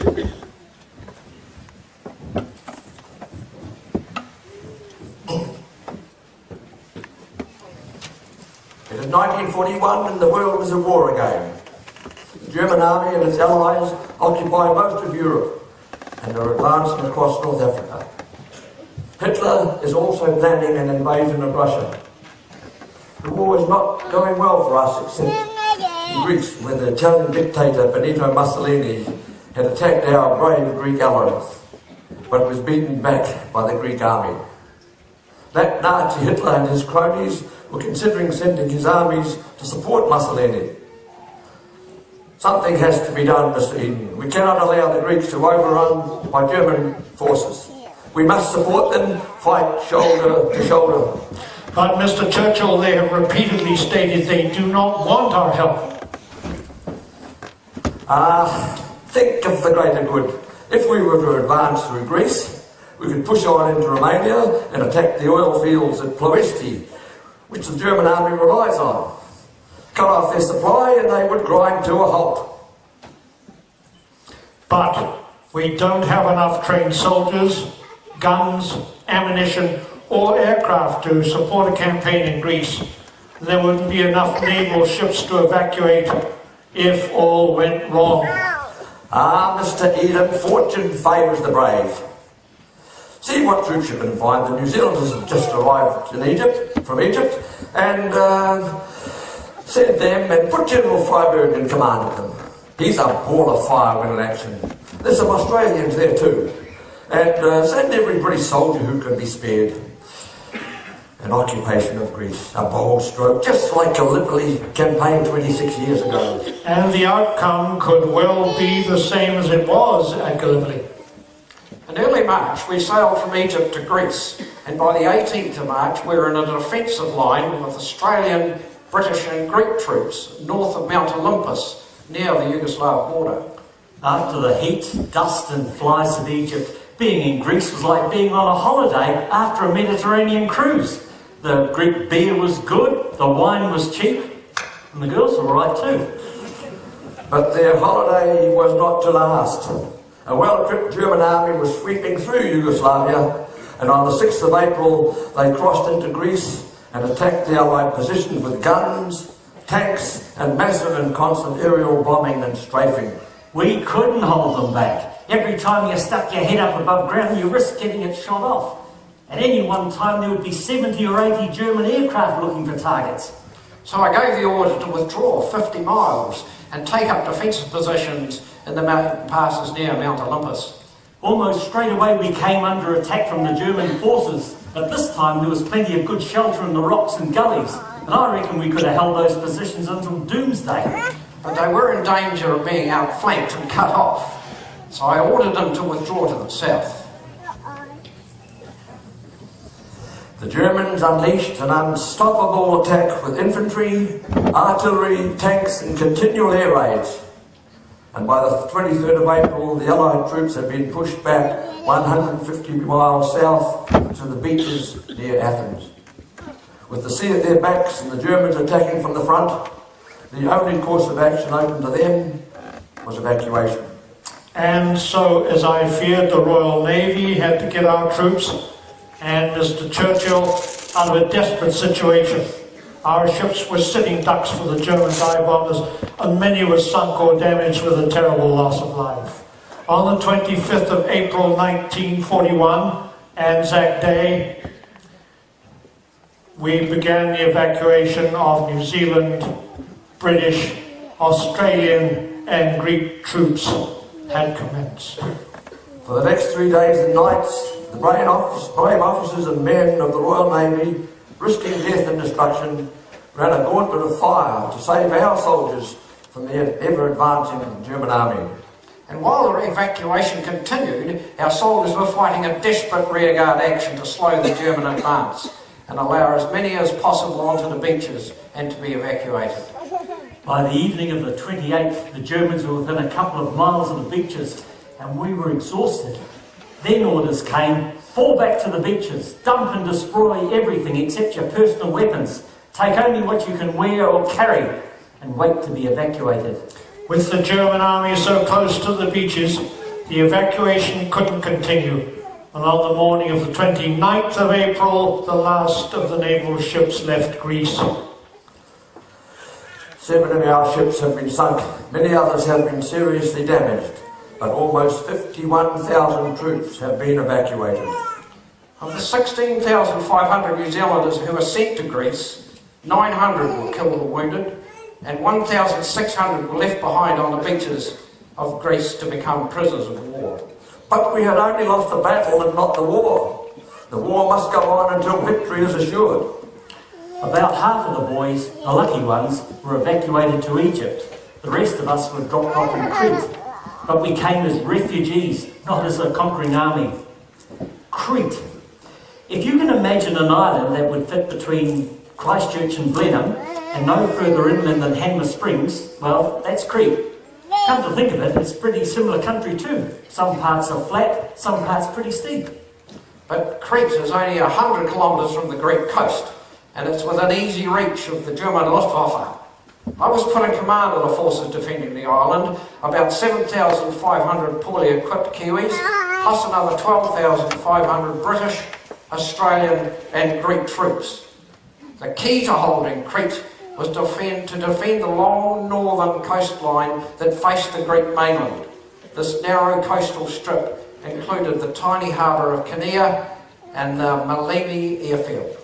It is 1941 and the world is at war again. The German army and its allies occupy most of Europe and are advancing across North Africa. Hitler is also planning an invasion of Russia. The war is not going well for us except in Greece, where the Italian dictator Benito Mussolini had attacked our brave Greek allies, but was beaten back by the Greek army. That Nazi Hitler and his cronies were considering sending his armies to support Mussolini. Something has to be done, Mr. Eden. We cannot allow the Greeks to be overrun by German forces. We must support them, fight shoulder to shoulder. But Mr. Churchill, they have repeatedly stated they do not want our help. Think of the greater good. If we were to advance through Greece, we could push on into Romania and attack the oil fields at Ploesti, which the German army relies on. Cut off their supply and they would grind to a halt. But we don't have enough trained soldiers, guns, ammunition, or aircraft to support a campaign in Greece. There wouldn't be enough naval ships to evacuate if all went wrong. Mr. Eden, fortune favours the brave. See what troops you can find. The New Zealanders have just arrived from Egypt, and send them and put General Freyberg in command of them. He's a ball of fire when in action. There's some Australians there too. And send every British soldier who can be spared. An occupation of Greece, a bold stroke, just like Gallipoli campaign 26 years ago. And the outcome could well be the same as it was at Gallipoli. In early March, we sailed from Egypt to Greece, and by the 18th of March, we were in a defensive line with Australian, British and Greek troops north of Mount Olympus, near the Yugoslav border. After the heat, dust and flies of Egypt, being in Greece was like being on a holiday after a Mediterranean cruise. The Greek beer was good, the wine was cheap, and the girls were all right too. But their holiday was not to last. A well-equipped German army was sweeping through Yugoslavia, and on the 6th of April they crossed into Greece and attacked the Allied positions with guns, tanks, and massive and constant aerial bombing and strafing. We couldn't hold them back. Every time you stuck your head up above ground, you risked getting it shot off. At any one time, there would be 70 or 80 German aircraft looking for targets. So I gave the order to withdraw 50 miles and take up defensive positions in the mountain passes near Mount Olympus. Almost straight away, we came under attack from the German forces. But this time, there was plenty of good shelter in the rocks and gullies. And I reckon we could have held those positions until doomsday. But they were in danger of being outflanked and cut off. So I ordered them to withdraw to the south. The Germans unleashed an unstoppable attack with infantry, artillery, tanks and continual air raids. And by the 23rd of April, the Allied troops had been pushed back 150 miles south to the beaches near Athens. With the sea at their backs and the Germans attacking from the front, the only course of action open to them was evacuation. And so, as I feared, the Royal Navy had to get our troops and Mr. Churchill out of a desperate situation. Our ships were sitting ducks for the German dive bombers, and many were sunk or damaged with a terrible loss of life. On the 25th of April 1941, ANZAC Day, we began the evacuation of New Zealand, British, Australian and Greek troops had commenced. For the next 3 days and nights, the brave officers and men of the Royal Navy, risking death and destruction, ran a gauntlet of fire to save our soldiers from the ever-advancing German army. And while the evacuation continued, our soldiers were fighting a desperate rearguard action to slow the German advance and allow as many as possible onto the beaches and to be evacuated. By the evening of the 28th, the Germans were within a couple of miles of the beaches, and we were exhausted. Then orders came, fall back to the beaches, dump and destroy everything except your personal weapons, take only what you can wear or carry, and wait to be evacuated. With the German army so close to the beaches, the evacuation couldn't continue, and on the morning of the 29th of April, the last of the naval ships left Greece. 7 of our ships have been sunk, many others have been seriously damaged, but almost 51,000 troops have been evacuated. Of the 16,500 New Zealanders who were sent to Greece, 900 were killed or wounded, and 1,600 were left behind on the beaches of Greece to become prisoners of war. But we had only lost the battle and not the war. The war must go on until victory is assured. About half of the boys, the lucky ones, were evacuated to Egypt. The rest of us were dropped off in Crete. But we came as refugees, not as a conquering army. Crete. If you can imagine an island that would fit between Christchurch and Blenheim, and no further inland than Hanmer Springs, well, that's Crete. Come to think of it, it's a pretty similar country too. Some parts are flat, some parts pretty steep. But Crete is only 100 kilometres from the Greek coast, and it's within easy reach of the German Luftwaffe. I was put in command of the forces defending the island, about 7,500 poorly equipped Kiwis, plus another 12,500 British, Australian and Greek troops. The key to holding Crete was to defend the long northern coastline that faced the Greek mainland. This narrow coastal strip included the tiny harbour of Kinea and the Malimi airfield.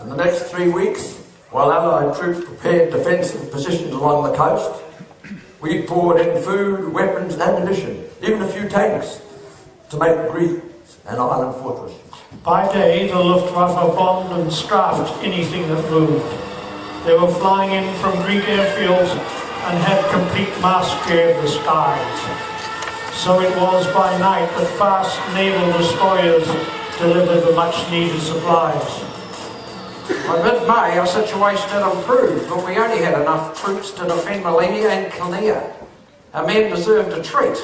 In the next 3 weeks, while Allied troops prepared defensive positions along the coast, we poured in food, weapons and ammunition, even a few tanks, to make Greece an island fortress. By day, the Luftwaffe bombed and strafed anything that moved. They were flying in from Greek airfields and had complete mastery of the skies. So it was by night that fast naval destroyers delivered the much-needed supplies. By mid-May, our situation had improved, but we only had enough troops to defend Malimi and Kinea. Our men deserved a treat,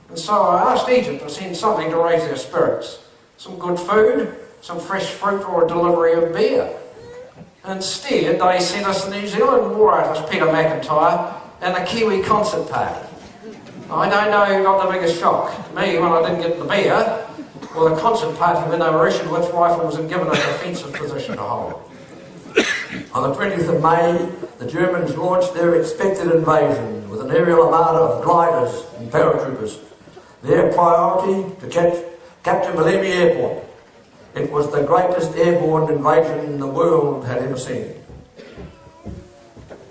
and so I asked Egypt to send something to raise their spirits. Some good food, some fresh fruit or a delivery of beer. Instead, they sent us the New Zealand war artist Peter McIntyre and a Kiwi concert party. I don't know who got the biggest shock, me when I didn't get the beer, or the concert party when they were issued with rifles and given a defensive position to hold. On the 20th of May, the Germans launched their expected invasion with an aerial armada of gliders and paratroopers. Their priority to capture Malimi Airport. It was the greatest airborne invasion the world had ever seen.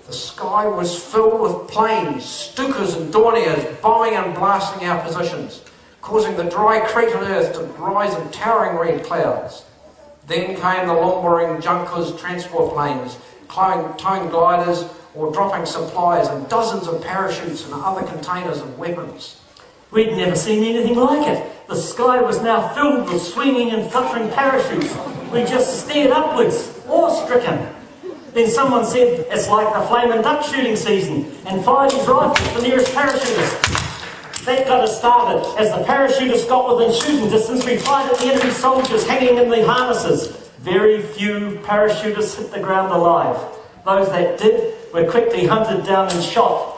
The sky was filled with planes, Stukas and Dorniers bombing and blasting our positions, causing the dry Cretan earth to rise in towering red clouds. Then came the lumbering Junkers transport planes, towing gliders or dropping supplies and dozens of parachutes and other containers of weapons. We'd never seen anything like it. The sky was now filled with swinging and fluttering parachutes. We just stared upwards, awe-stricken. Then someone said, it's like the flaming duck shooting season, and fired his rifle at the nearest parachutist. That got us started. As the parachutists got within shooting distance, we fired at the enemy soldiers hanging in the harnesses. Very few parachutists hit the ground alive. Those that did were quickly hunted down and shot.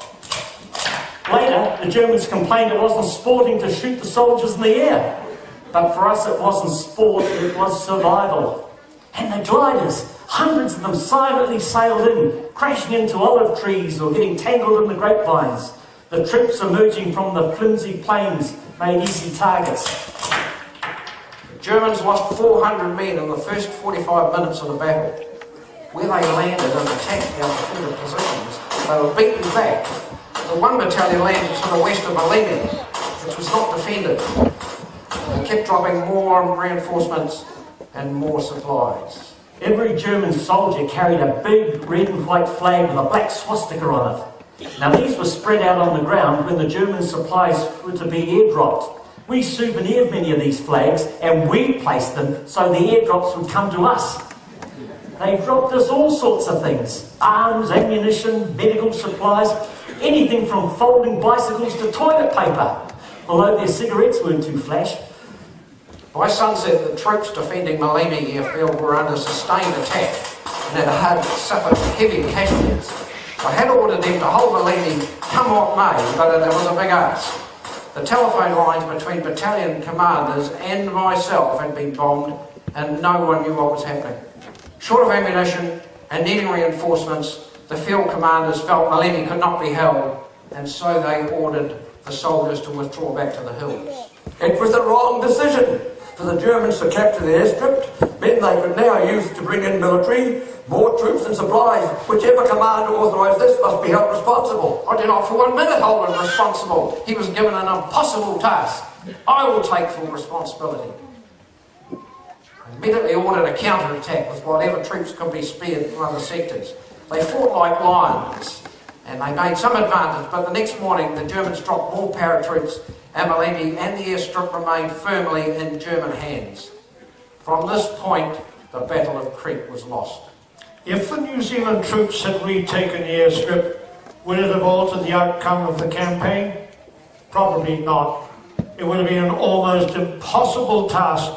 Later, the Germans complained it wasn't sporting to shoot the soldiers in the air. But for us it wasn't sport, it was survival. And the gliders, hundreds of them silently sailed in, crashing into olive trees or getting tangled in the grapevines. The troops emerging from the flimsy plains made easy targets. The Germans lost 400 men in the first 45 minutes of the battle. Where they landed and attacked our defended positions, they were beaten back. The 1 battalion landed to the west of Malimi, which was not defended. They kept dropping more reinforcements and more supplies. Every German soldier carried a big red and white flag with a black swastika on it. Now these were spread out on the ground when the German supplies were to be airdropped. We souvenired many of these flags and we placed them so the airdrops would come to us. They dropped us all sorts of things: arms, ammunition, medical supplies, anything from folding bicycles to toilet paper, although their cigarettes weren't too flash. By sunset, the troops defending Malimi airfield were under sustained attack and had suffered heavy casualties. I had ordered them to hold Malimi come what may, but it was a big ask. The telephone lines between battalion commanders and myself had been bombed, and no one knew what was happening. Short of ammunition and needing reinforcements, the field commanders felt Malemi could not be held, and so they ordered the soldiers to withdraw back to the hills. It was the wrong decision for the Germans to capture the airstrip, meant they could now use it to bring in military, more troops and supplies. Whichever commander authorised this must be held responsible. I do not for 1 minute hold him responsible. He was given an impossible task. I will take full responsibility. I immediately ordered a counter-attack with whatever troops could be spared from other sectors. They fought like lions, and they made some advantage, but the next morning the Germans dropped more paratroops, and Malemi and the airstrip remained firmly in German hands. From this point, the Battle of Crete was lost. If the New Zealand troops had retaken the airstrip, would it have altered the outcome of the campaign? Probably not. It would have been an almost impossible task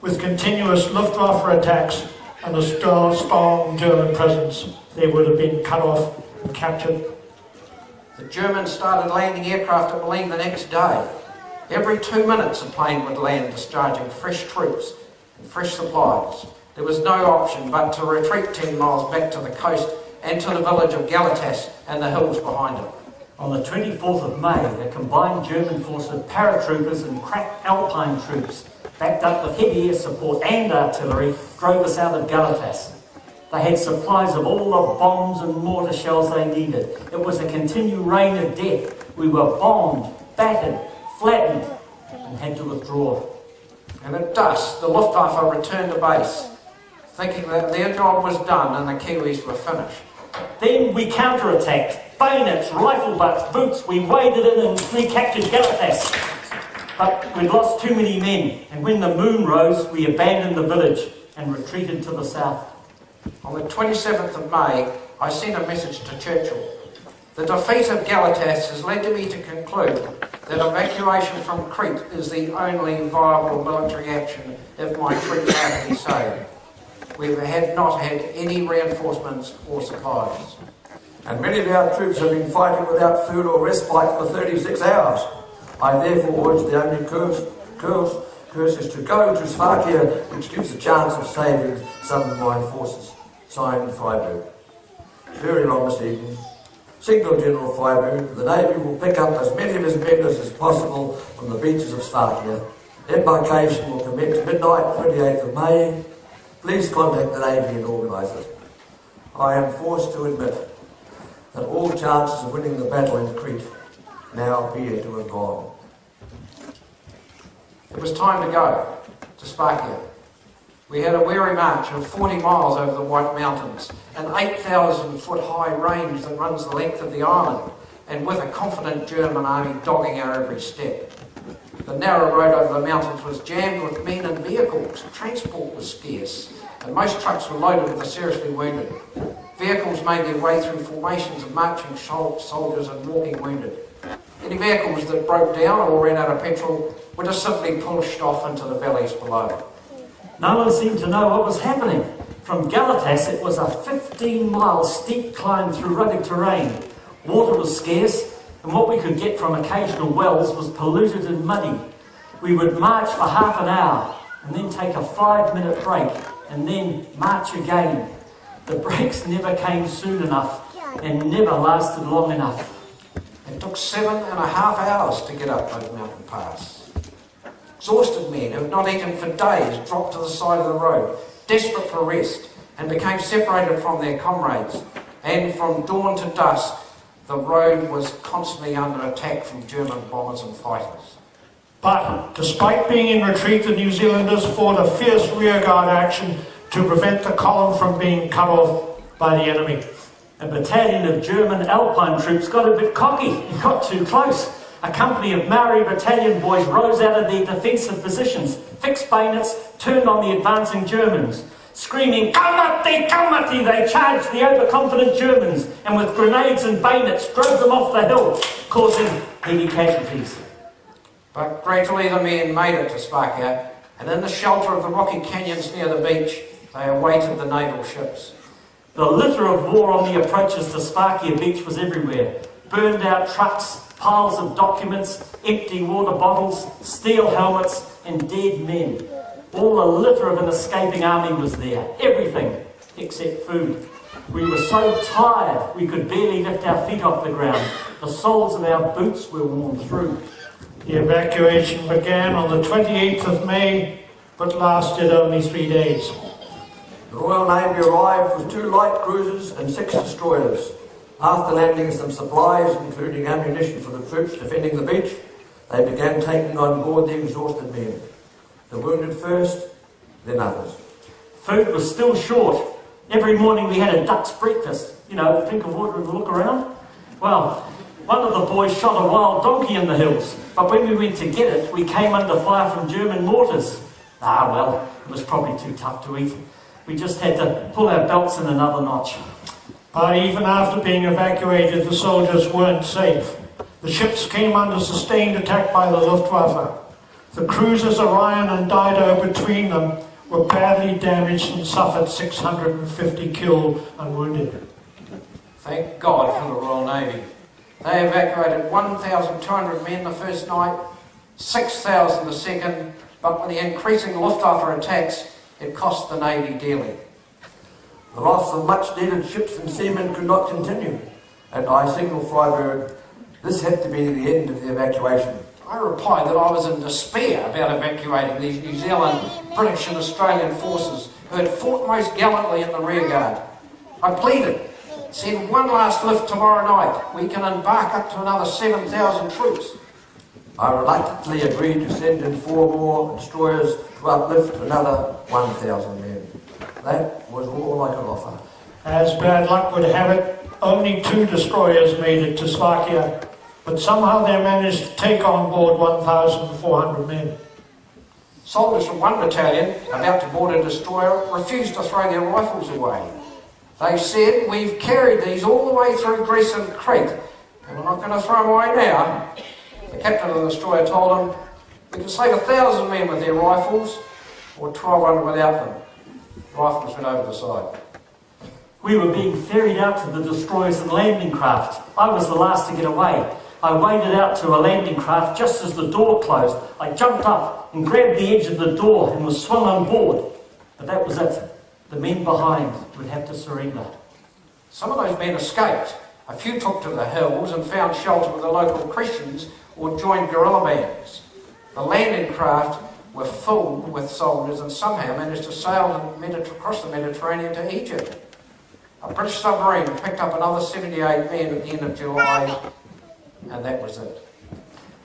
with continuous Luftwaffe attacks and a strong German presence. They would have been cut off and captured. The Germans started landing aircraft at Maleme the next day. Every 2 minutes a plane would land discharging fresh troops and fresh supplies. There was no option but to retreat 10 miles back to the coast and to the village of Galatas and the hills behind it. On the 24th of May, a combined German force of paratroopers and crack Alpine troops, backed up with heavy air support and artillery, drove us out of Galatas. They had supplies of all the bombs and mortar shells they needed. It was a continued rain of death. We were bombed, battered, flattened, and had to withdraw. And at dusk, the Luftwaffe returned to base, thinking that their job was done and the Kiwis were finished. Then we counterattacked. Bayonets, rifle butts, boots. We waded in and recaptured Galatas. But we'd lost too many men, and when the moon rose, we abandoned the village and retreated to the south. On the 27th of May, I sent a message to Churchill. The defeat of Galatas has led me to conclude that evacuation from Crete is the only viable military action if my troops are to be saved. We had not had any reinforcements or supplies. And many of our troops have been fighting without food or respite for 36 hours. I therefore urge the only course is to go to Slovakia, which gives a chance of saving some of my forces. Signed, Freyberg. Very long this evening. Signal General Freyberg, the Navy will pick up as many of his members as possible from the beaches of Slovakia. Embarkation will commence midnight, 28th of May. Please contact the Navy and organise it. I am forced to admit that all chances of winning the battle in Crete now appear to have gone. It was time to go to Slovakia. We had a weary march of 40 miles over the White Mountains, an 8,000-foot high range that runs the length of the island, and with a confident German army dogging our every step. The narrow road over the mountains was jammed with men and vehicles. Transport was scarce, and most trucks were loaded with the seriously wounded. Vehicles made their way through formations of marching soldiers and walking wounded. Any vehicles that broke down or ran out of petrol were just simply pushed off into the valleys below. No one seemed to know what was happening. From Galatas, it was a 15-mile steep climb through rugged terrain. Water was scarce, and what we could get from occasional wells was polluted and muddy. We would march for half an hour, and then take a 5-minute break, and then march again. The breaks never came soon enough, and never lasted long enough. It took 7.5 hours to get up those mountain pass. Exhausted men who had not eaten for days dropped to the side of the road, desperate for rest, and became separated from their comrades. And from dawn to dusk, the road was constantly under attack from German bombers and fighters. But, despite being in retreat, the New Zealanders fought a fierce rearguard action to prevent the column from being cut off by the enemy. A battalion of German Alpine troops got a bit cocky and got too close. A company of Maori battalion boys rose out of their defensive positions, fixed bayonets, turned on the advancing Germans. Screaming, "Kamati, Kamati!" they charged the overconfident Germans and with grenades and bayonets drove them off the hill, causing heavy casualties. But gradually the men made it to Slovakia, and in the shelter of the rocky canyons near the beach, they awaited the naval ships. The litter of war on the approaches to Slovakia beach was everywhere. Burned out trucks, piles of documents, empty water bottles, steel helmets, and dead men. All a litter of an escaping army was there. Everything except food. We were so tired we could barely lift our feet off the ground. The soles of our boots were worn through. The evacuation began on the 28th of May, but lasted only 3 days. The Royal Navy arrived with 2 light cruisers and 6 destroyers. After landing some supplies, including ammunition for the troops defending the beach, they began taking on board the exhausted men. The wounded first, then others. Food was still short. Every morning we had a duck's breakfast. You know, drink of water and look around. Well, one of the boys shot a wild donkey in the hills, but when we went to get it, we came under fire from German mortars. Ah, well, it was probably too tough to eat. We just had to pull our belts in another notch. But even after being evacuated, the soldiers weren't safe. The ships came under sustained attack by the Luftwaffe. The cruisers Orion and Dido between them were badly damaged and suffered 650 killed and wounded. Thank God for the Royal Navy. They evacuated 1,200 men the first night, 6,000 the second, but with the increasing Luftwaffe attacks, it cost the Navy dearly. The loss of much needed ships and seamen could not continue, and I signalled Freyberg this had to be the end of the evacuation. I replied that I was in despair about evacuating these New Zealand, British and Australian forces who had fought most gallantly in the rearguard. I pleaded, send one last lift tomorrow night. We can embark up to another 7,000 troops. I reluctantly agreed to send in 4 more destroyers to uplift another 1,000 men. That was all I could offer. As bad luck would have it, only 2 destroyers made it to Slovakia, but somehow they managed to take on board 1,400 men. Soldiers from one battalion, about to board a destroyer, refused to throw their rifles away. They said, we've carried these all the way through Greece and Crete, and we're not going to throw them away now. The captain of the destroyer told them, we can save 1,000 men with their rifles, or 1,200 without them. The rifles went over the side. We were being ferried out to the destroyers and landing craft. I was the last to get away. I waded out to a landing craft just as the door closed. I jumped up and grabbed the edge of the door and was swung on board. But that was it. The men behind would have to surrender. Some of those men escaped. A few took to the hills and found shelter with the local Christians or joined guerrilla bands. The landing craft were filled with soldiers and somehow managed to sail across the Mediterranean to Egypt. A British submarine picked up another 78 men at the end of July, and that was it.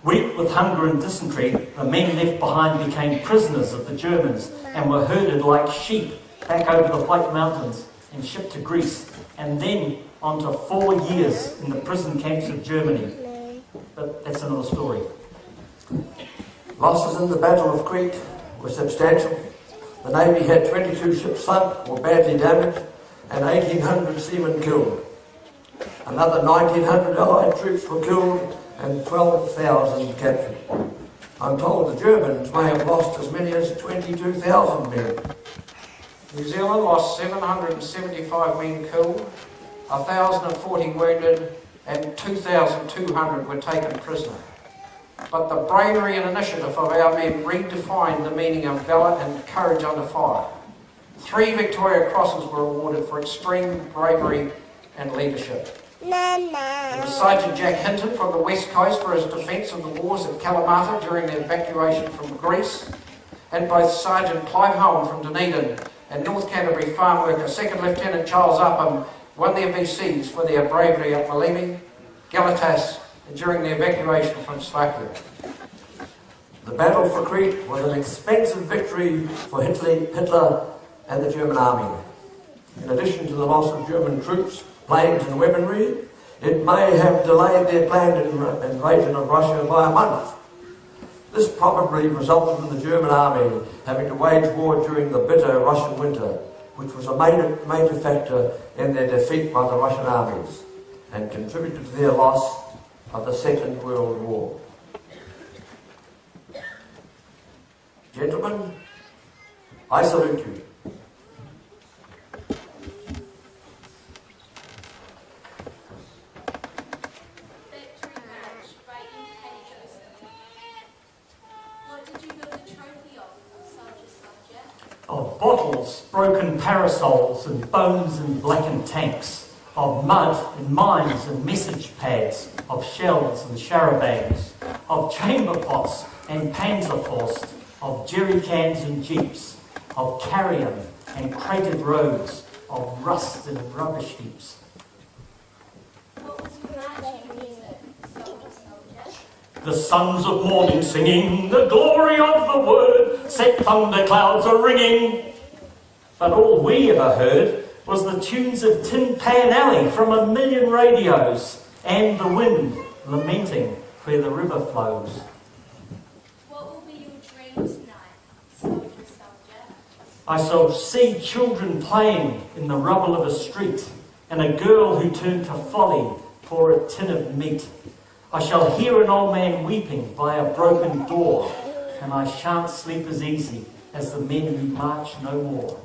Weak with hunger and dysentery, the men left behind became prisoners of the Germans and were herded like sheep back over the White Mountains and shipped to Greece, and then on to 4 years in the prison camps of Germany. But that's another story. Losses in the Battle of Crete were substantial. The Navy had 22 ships sunk or badly damaged and 1,800 seamen killed. Another 1,900 Allied troops were killed and 12,000 captured. I'm told the Germans may have lost as many as 22,000 men. New Zealand lost 775 men killed, 1,040 wounded, and 2,200 were taken prisoner. But the bravery and initiative of our men redefined the meaning of valour and courage under fire. 3 Victoria Crosses were awarded for extreme bravery and leadership. There was Sergeant Jack Hinton from the West Coast for his defence of the wars at Kalamata during the evacuation from Greece, and both Sergeant Clive Helm from Dunedin and North Canterbury farm worker 2nd Lieutenant Charles Upham won their VCs for their bravery at Malemi, Galatas, and during the evacuation from Slovakia. The battle for Crete was an expensive victory for Hitler and the German army. In addition to the loss of German troops, planes and weaponry, it may have delayed their planned invasion of Russia by a month. This probably resulted in the German army having to wage war during the bitter Russian winter, which was a major factor in their defeat by the Russian armies and contributed to their loss of the Second World War. Gentlemen, I salute you. of bottles, broken parasols, and bones and blackened tanks, of mud and mines and message pads, of shells and charabancs, of chamber pots and panzerfaust, of jerry cans and jeeps, of carrion and crated roads, of rust and rubbish heaps. The sons of morning singing, the glory of the word, set thunder clouds a ringing. But all we ever heard was the tunes of Tin Pan Alley from a million radios, and the wind lamenting where the river flows. What will be your dream tonight, soldier, soldier? I shall see children playing in the rubble of a street, and a girl who turned to folly for a tin of meat. I shall hear an old man weeping by a broken door, and I shan't sleep as easy as the men who march no more.